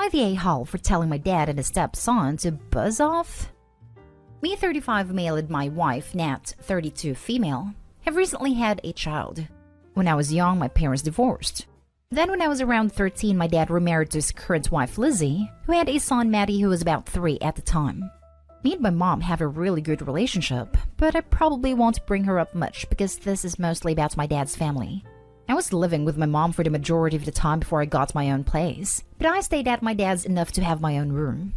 I the a-hole for telling my dad and his stepson to buzz off? Me, 35 male, and my wife, Nat, 32 female, have recently had a child. When I was young, my parents divorced. Then when I was around 13, my dad remarried to his current wife, Lizzie, who had a son, Maddie, who was about 3 at the time. Me and my mom have a really good relationship, but I probably won't bring her up much because this is mostly about my dad's family. I was living with my mom for the majority of the time before I got my own place, but I stayed at my dad's enough to have my own room.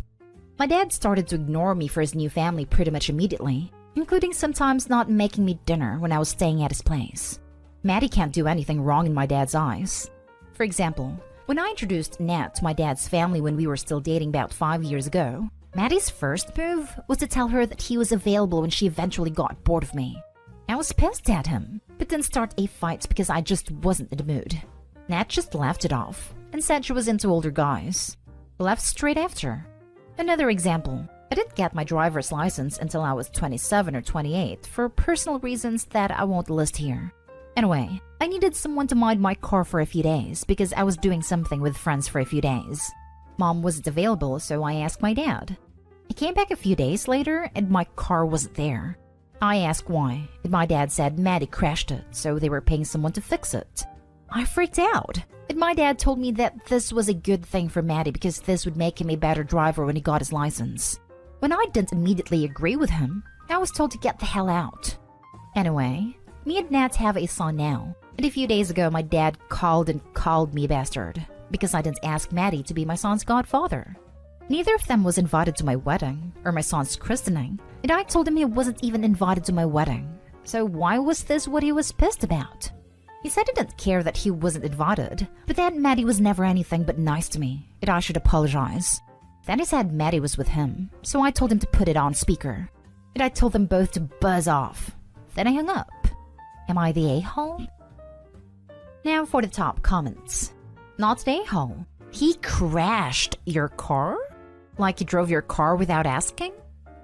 My dad started to ignore me for his new family pretty much immediately, including sometimes not making me dinner when I was staying at his place. Maddie can't do anything wrong in my dad's eyes. For example, when I introduced Nat to my dad's family when we were still dating about 5 years ago, Maddie's first move was to tell her that he was available when she eventually got bored of me. I was pissed at him, but didn't start a fight because I just wasn't in the mood. Nat just laughed it off and said she was into older guys. Left straight after. Another example, I didn't get my driver's license until I was 27 or 28 for personal reasons that I won't list here. Anyway, I needed someone to mind my car for a few days because I was doing something with friends for a few days. Mom wasn't available, so I asked my dad. He came back a few days later and my car wasn't there. I asked why, and my dad said Maddie crashed it, so they were paying someone to fix it. I freaked out, and my dad told me that this was a good thing for Maddie because this would make him a better driver when he got his license. When I didn't immediately agree with him, I was told to get the hell out. Anyway, me and Nat have a son now, and a few days ago my dad called me a bastard because I didn't ask Maddie to be my son's godfather. Neither of them was invited to my wedding or my son's christening, and I told him he wasn't even invited to my wedding. So why was this what he was pissed about? He said he didn't care that he wasn't invited, but that Maddie was never anything but nice to me, and I should apologize. Then he said Maddie was with him, so I told him to put it on speaker, and I told them both to buzz off. Then I hung up. Am I the a-hole? Now for the top comments. Not the a-hole. He crashed your car? Like he drove your car without asking?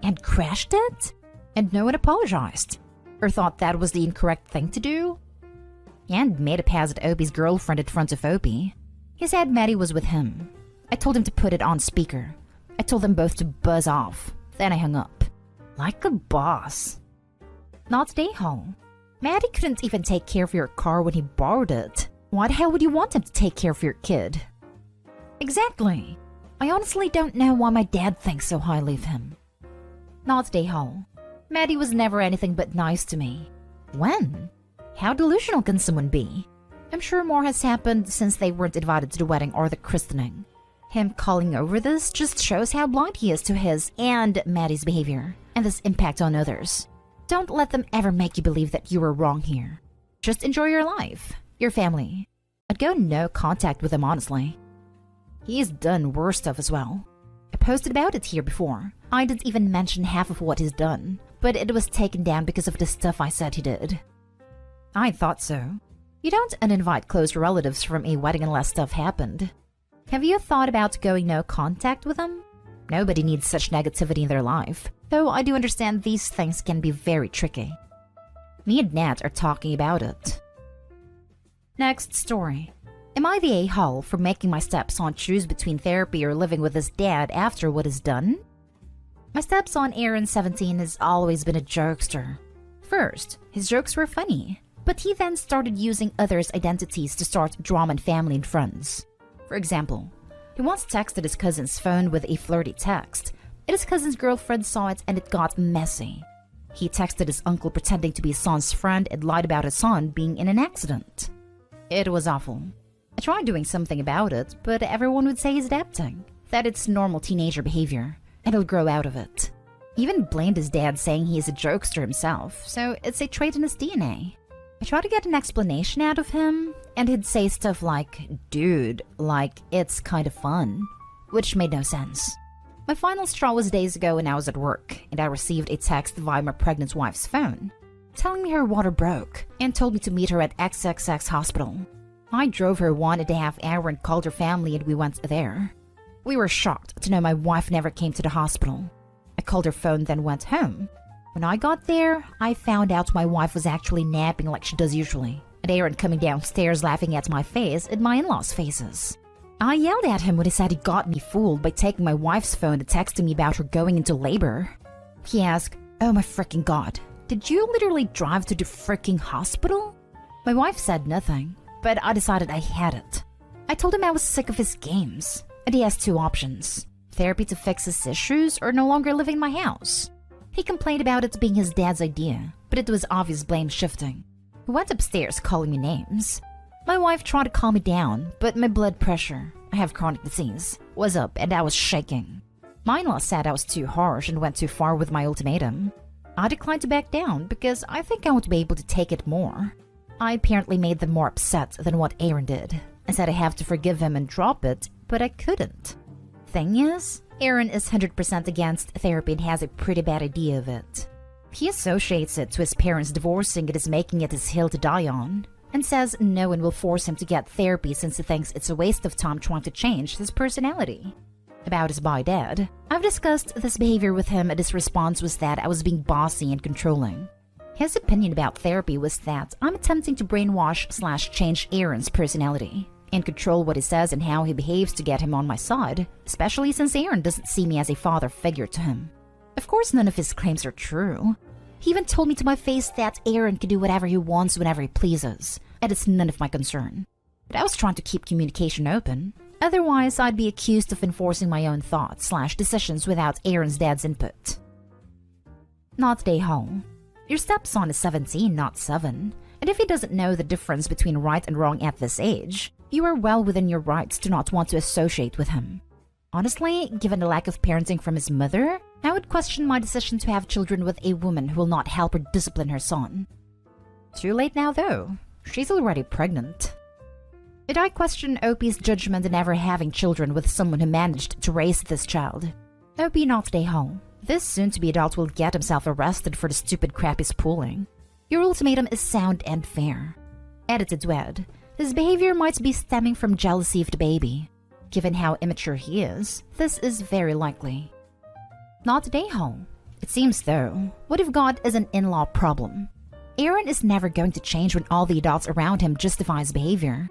And crashed it? And no one apologized? Or thought that was the incorrect thing to do? And made a pass at Opie's girlfriend in front of Opie. He said Maddie was with him. I told him to put it on speaker. I told them both to buzz off. Then I hung up. Like a boss. Not the a-hole. Maddie couldn't even take care of your car when he borrowed it. Why the hell would you want him to take care of your kid? Exactly. I honestly don't know why my dad thinks so highly of him. Not the a-hole. Maddie was never anything but nice to me. When? How delusional can someone be? I'm sure more has happened since they weren't invited to the wedding or the christening. Him calling over this just shows how blind he is to his and Maddie's behavior and this impact on others. Don't let them ever make you believe that you were wrong here. Just enjoy your life, your family. I'd go no contact with him, honestly. He's done worse stuff as well. I posted about it here before. I didn't even mention half of what he's done, but it was taken down because of the stuff I said he did. I thought so. You don't uninvite close relatives from a wedding unless stuff happened. Have you thought about going no contact with them? Nobody needs such negativity in their life, though I do understand these things can be very tricky. Me and Nat are talking about it. Next story. Am I the a-hole for making my stepson choose between therapy or living with his dad after what is done? My stepson Aaron, 17, has always been a jokester. First, his jokes were funny, but he then started using others' identities to start drama in family and friends. For example, he once texted his cousin's phone with a flirty text, and his cousin's girlfriend saw it and it got messy. He texted his uncle pretending to be his son's friend and lied about his son being in an accident. It was awful. I tried doing something about it, but everyone would say he's adapting, that it's normal teenager behavior, and he'll grow out of it. He even blamed his dad, saying he is a jokester himself, so it's a trait in his DNA. I tried to get an explanation out of him, and he'd say stuff like, dude, like, it's kind of fun, which made no sense. My final straw was days ago when I was at work, and I received a text via my pregnant wife's phone, telling me her water broke, and told me to meet her at XXX hospital. I drove her 1.5 hours and called her family, and we went there. We were shocked to know my wife never came to the hospital. I called her phone, then went home. When I got there, I found out my wife was actually napping like she does usually, and Aaron coming downstairs laughing at my face and my in-laws' faces. I yelled at him when he said he got me fooled by taking my wife's phone and texting me about her going into labor. He asked, "Oh my freaking god, did you literally drive to the freaking hospital?" My wife said nothing, but I decided I had it. I told him I was sick of his games, and he has two options: therapy to fix his issues or no longer live in my house. He complained about it being his dad's idea, but it was obvious blame shifting. He went upstairs calling me names. My wife tried to calm me down, but my blood pressure, I have chronic disease, was up and I was shaking. My in-law said I was too harsh and went too far with my ultimatum. I declined to back down because I think I won't be able to take it more. I apparently made them more upset than what Aaron did. I said I have to forgive him and drop it, but I couldn't. Thing is, Aaron is 100% against therapy and has a pretty bad idea of it. He associates it to his parents divorcing and is making it his hill to die on, and says no one will force him to get therapy since he thinks it's a waste of time trying to change his personality. About his bi dad, I've discussed this behavior with him and his response was that I was being bossy and controlling. His opinion about therapy was that I'm attempting to brainwash/change Aaron's personality and control what he says and how he behaves to get him on my side, especially since Aaron doesn't see me as a father figure to him. Of course, none of his claims are true. He even told me to my face that Aaron can do whatever he wants whenever he pleases, and it's none of my concern. But I was trying to keep communication open. Otherwise, I'd be accused of enforcing my own thoughts/decisions without Aaron's dad's input. Not day home. Your stepson is 17, not 7, and if he doesn't know the difference between right and wrong at this age, you are well within your rights to not want to associate with him. Honestly, given the lack of parenting from his mother, I would question my decision to have children with a woman who will not help or discipline her son. Too late now though, she's already pregnant. Did I question Opie's judgment in ever having children with someone who managed to raise this child? Opie not stay home. This soon-to-be adult will get himself arrested for the stupid crap he's pulling. Your ultimatum is sound and fair. Edited to add, his behavior might be stemming from jealousy of the baby. Given how immature he is, this is very likely. Not day home. It seems though, what if God is an in-law problem? Aaron is never going to change when all the adults around him justify his behavior.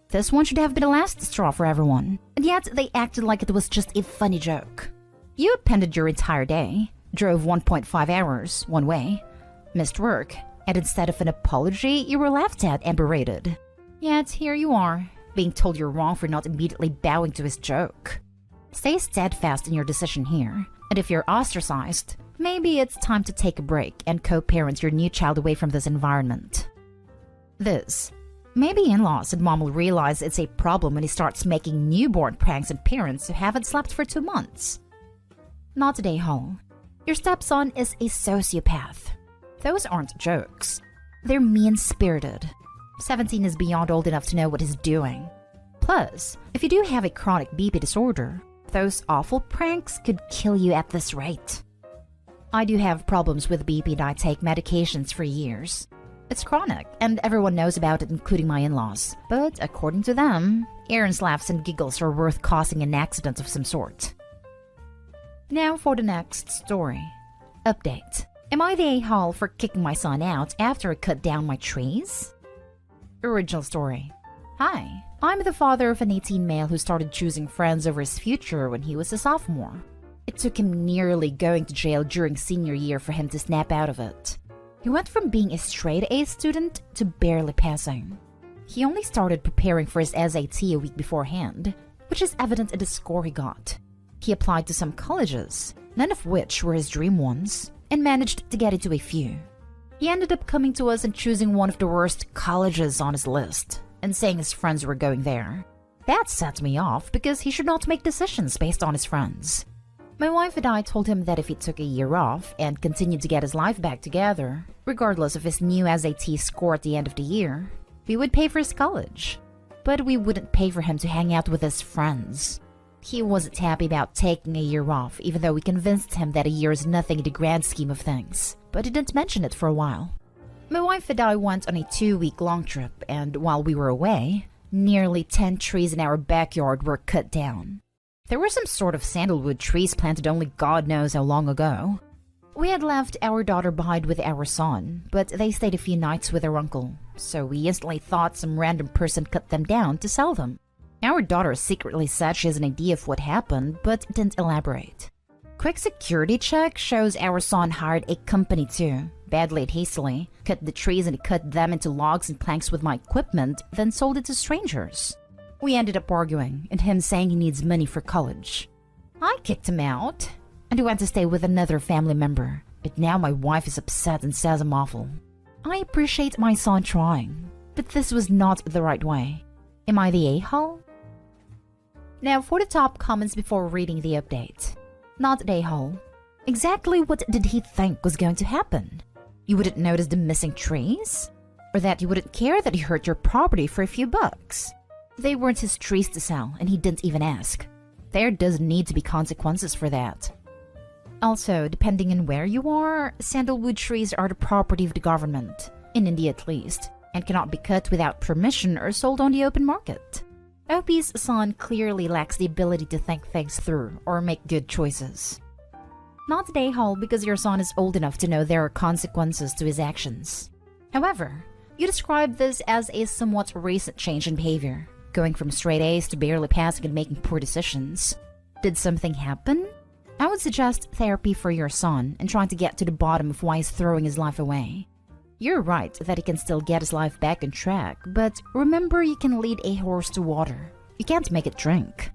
This one should have been the last straw for everyone, and yet they acted like it was just a funny joke. You appended your entire day, drove 1.5 hours one way, missed work, and instead of an apology, you were laughed at and berated. Yet here you are, being told you're wrong for not immediately bowing to his joke. Stay steadfast in your decision here, and if you're ostracized, maybe it's time to take a break and co-parent your new child away from this environment. Maybe in-laws and mom will realize it's a problem when he starts making newborn pranks on parents who haven't slept for 2 months. Not today, home. Your stepson is a sociopath. Those aren't jokes. They're mean-spirited. 17 is beyond old enough to know what he's doing. Plus, if you do have a chronic BP disorder, those awful pranks could kill you at this rate. I do have problems with BP and I take medications for years. It's chronic, and everyone knows about it, including my in-laws. But according to them, Aaron's laughs and giggles are worth causing an accident of some sort. Now for the next story. Update. Am I the a-hole for kicking my son out after I cut down my trees? Original story. Hi, I'm the father of an 18 male who started choosing friends over his future when he was a sophomore. It took him nearly going to jail during senior year for him to snap out of it. He went from being a straight A student to barely passing. He only started preparing for his SAT a week beforehand, which is evident in the score he got. He applied to some colleges, none of which were his dream ones, and managed to get into a few. He ended up coming to us and choosing one of the worst colleges on his list, and saying his friends were going there. That set me off because he should not make decisions based on his friends. My wife and I told him that if he took a year off and continued to get his life back together, regardless of his new SAT score at the end of the year, we would pay for his college. But we wouldn't pay for him to hang out with his friends. He wasn't happy about taking a year off, even though we convinced him that a year is nothing in the grand scheme of things, but he didn't mention it for a while. My wife and I went on a 2-week long trip, and while we were away, nearly 10 trees in our backyard were cut down. There were some sort of sandalwood trees planted only God knows how long ago. We had left our daughter behind with our son, but they stayed a few nights with their uncle, so we instantly thought some random person cut them down to sell them. Our daughter secretly said she has an idea of what happened, but didn't elaborate. Quick security check shows our son hired a company to, badly and hastily, cut the trees and cut them into logs and planks with my equipment, then sold it to strangers. We ended up arguing, and him saying he needs money for college. I kicked him out, and he went to stay with another family member. But now my wife is upset and says I'm awful. I appreciate my son trying, but this was not the right way. Am I the a-hole? Now for the top comments before reading the update. Not an a-hole. Exactly what did he think was going to happen? You wouldn't notice the missing trees? Or that you wouldn't care that he hurt your property for a few bucks? They weren't his trees to sell, and he didn't even ask. There does need to be consequences for that. Also, depending on where you are, sandalwood trees are the property of the government, in India at least, and cannot be cut without permission or sold on the open market. OP's son clearly lacks the ability to think things through or make good choices. Not an a-hole because your son is old enough to know there are consequences to his actions. However, you describe this as a somewhat recent change in behavior, going from straight A's to barely passing and making poor decisions. Did something happen? I would suggest therapy for your son and trying to get to the bottom of why he's throwing his life away. You're right that he can still get his life back on track, but remember you can lead a horse to water. You can't make it drink.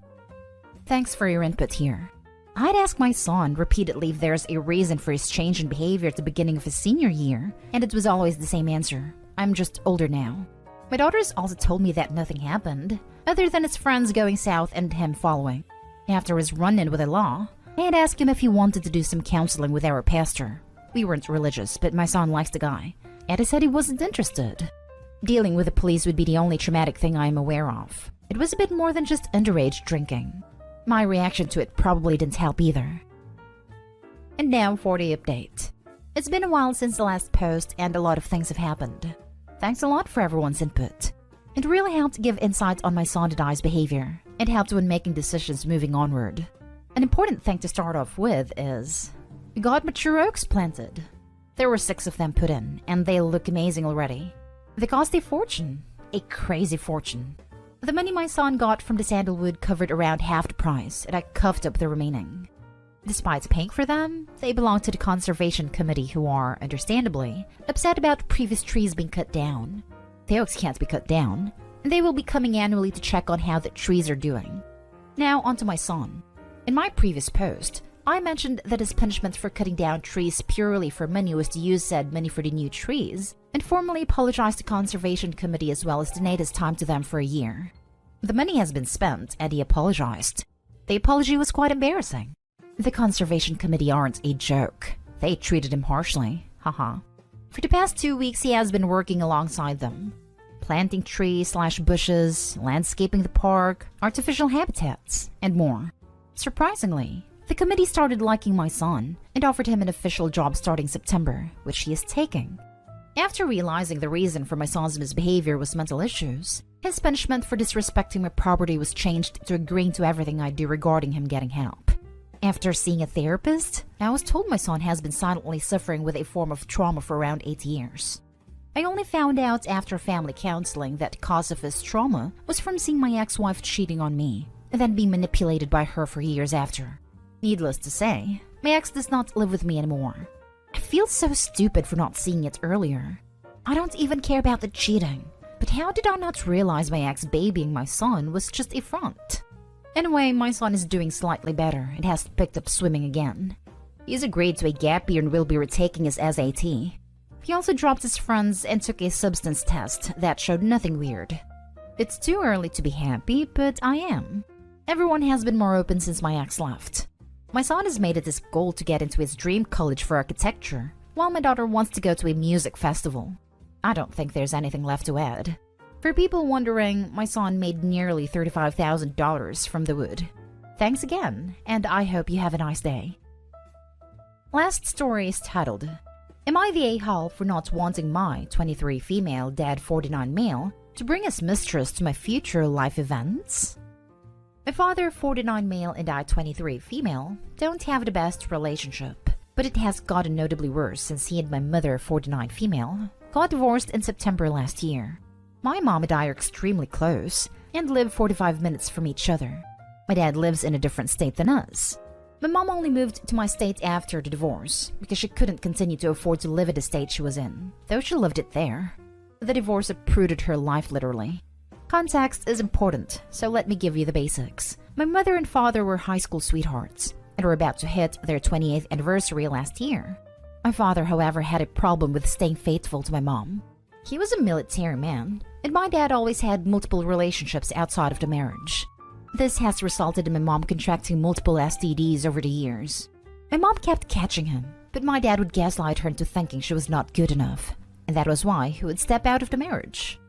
Thanks for your input here. I'd ask my son repeatedly if there's a reason for his change in behavior at the beginning of his senior year, and it was always the same answer. I'm just older now. My daughters also told me that nothing happened, other than his friends going south and him following. After his run-in with the law, I had asked him if he wanted to do some counseling with our pastor. We weren't religious, but my son likes the guy, and he said he wasn't interested. Dealing with the police would be the only traumatic thing I am aware of. It was a bit more than just underage drinking. My reaction to it probably didn't help either. And now for the update. It's been a while since the last post and a lot of things have happened. Thanks a lot for everyone's input. It really helped give insight on my son and I's behavior, and helped when making decisions moving onward. An important thing to start off with is, we got mature oaks planted. There were 6 of them put in, and they look amazing already. They cost a fortune. A crazy fortune. The money my son got from the sandalwood covered around half the price, and I coughed up the remaining. Despite paying for them, they belong to the conservation committee who are, understandably, upset about previous trees being cut down. The oaks can't be cut down, and they will be coming annually to check on how the trees are doing. Now onto my son. In my previous post, I mentioned that his punishment for cutting down trees purely for money was to use said money for the new trees, and formally apologize to Conservation Committee as well as donate his time to them for a year. The money has been spent, and he apologized. The apology was quite embarrassing. The Conservation Committee aren't a joke. They treated him harshly, haha. For the past 2 weeks he has been working alongside them. Planting trees/bushes, landscaping the park, artificial habitats, and more. Surprisingly, the committee started liking my son and offered him an official job starting September, which he is taking. After realizing the reason for my son's misbehavior was mental issues, his punishment for disrespecting my property was changed to agreeing to everything I do regarding him getting help. After seeing a therapist, I was told my son has been silently suffering with a form of trauma for around 8 years. I only found out after family counseling that the cause of his trauma was from seeing my ex-wife cheating on me, and then being manipulated by her for years after. Needless to say, my ex does not live with me anymore. I feel so stupid for not seeing it earlier. I don't even care about the cheating, but how did I not realize my ex babying my son was just a front? Anyway, my son is doing slightly better and has picked up swimming again. He's agreed to a gap year and will be retaking his SAT. He also dropped his friends and took a substance test that showed nothing weird. It's too early to be happy, but I am. Everyone has been more open since my ex left. My son has made it his goal to get into his dream college for architecture, while my daughter wants to go to a music festival. I don't think there's anything left to add. For people wondering, my son made nearly $35,000 from the wood. Thanks again, and I hope you have a nice day. Last story is titled, Am I the a-hole for not wanting my 23 female, dad 49 male to bring his mistress to my future life events? My father 49 male and I 23 female don't have the best relationship, but it has gotten notably worse since he and my mother 49 female got divorced in September last year. My mom and I are extremely close, and live 45 minutes from each other. My dad lives in a different state than us. My mom only moved to my state after the divorce because she couldn't continue to afford to live at the state she was in, though she loved it there. The divorce uprooted her life literally. Context is important, so let me give you the basics. My mother and father were high school sweethearts and were about to hit their 28th anniversary last year. My father, however, had a problem with staying faithful to my mom. He was a military man, and my dad always had multiple relationships outside of the marriage. This has resulted in my mom contracting multiple STDs over the years. My mom kept catching him, but my dad would gaslight her into thinking she was not good enough, and that was why he would step out of the marriage.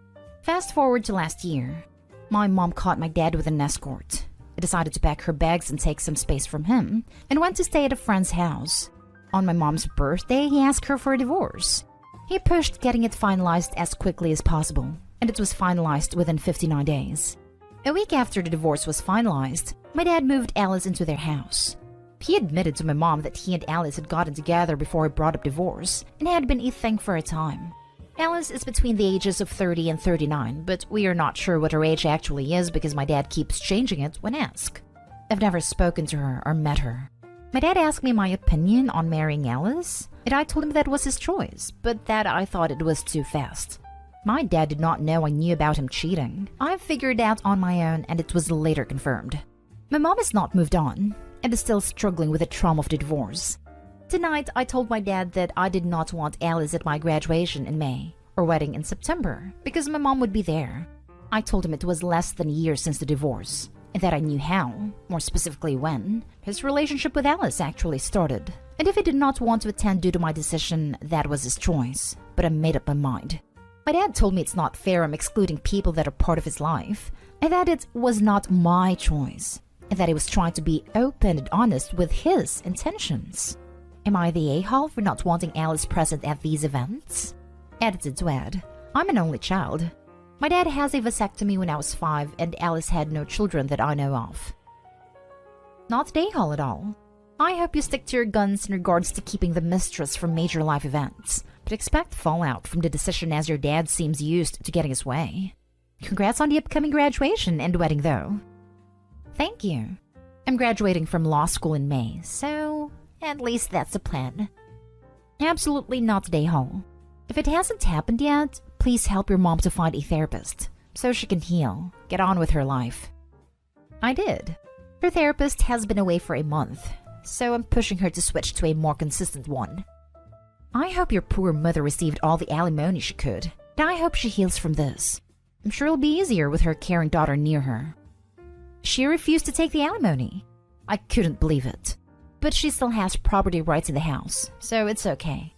Fast forward to last year. My mom caught my dad with an escort. I decided to pack her bags and take some space from him, and went to stay at a friend's house. On my mom's birthday, he asked her for a divorce. He pushed getting it finalized as quickly as possible, and it was finalized within 59 days. A week after the divorce was finalized, my dad moved Alice into their house. He admitted to my mom that he and Alice had gotten together before he brought up divorce and had been a thing for a time. Alice is between the ages of 30 and 39, but we are not sure what her age actually is because my dad keeps changing it when asked. I've never spoken to her or met her. My dad asked me my opinion on marrying Alice, and I told him that was his choice, but that I thought it was too fast. My dad did not know I knew about him cheating. I figured it out on my own, and it was later confirmed. My mom has not moved on, and is still struggling with the trauma of the divorce. Tonight, I told my dad that I did not want Alice at my graduation in May, or wedding in September, because my mom would be there. I told him it was less than a year since the divorce, and that I knew how, more specifically when, his relationship with Alice actually started. And if he did not want to attend due to my decision, that was his choice, but I made up my mind. My dad told me it's not fair I'm excluding people that are part of his life, and that it was not my choice, and that he was trying to be open and honest with his intentions. Am I the a-hole for not wanting Alice present at these events? Edited to add, I'm an only child. My dad has a vasectomy when I was 5, and Alice had no children that I know of. Not the a-hole at all. I hope you stick to your guns in regards to keeping the mistress from major life events, but expect fallout from the decision as your dad seems used to getting his way. Congrats on the upcoming graduation and wedding though. Thank you. I'm graduating from law school in May, so at least that's the plan. Absolutely not the a-hole. If it hasn't happened yet, please help your mom to find a therapist so she can heal, get on with her life. I did. Her therapist has been away for a month, so I'm pushing her to switch to a more consistent one. I hope your poor mother received all the alimony she could, and I hope she heals from this. I'm sure it'll be easier with her caring daughter near her. She refused to take the alimony. I couldn't believe it. But she still has property rights in the house, so it's okay.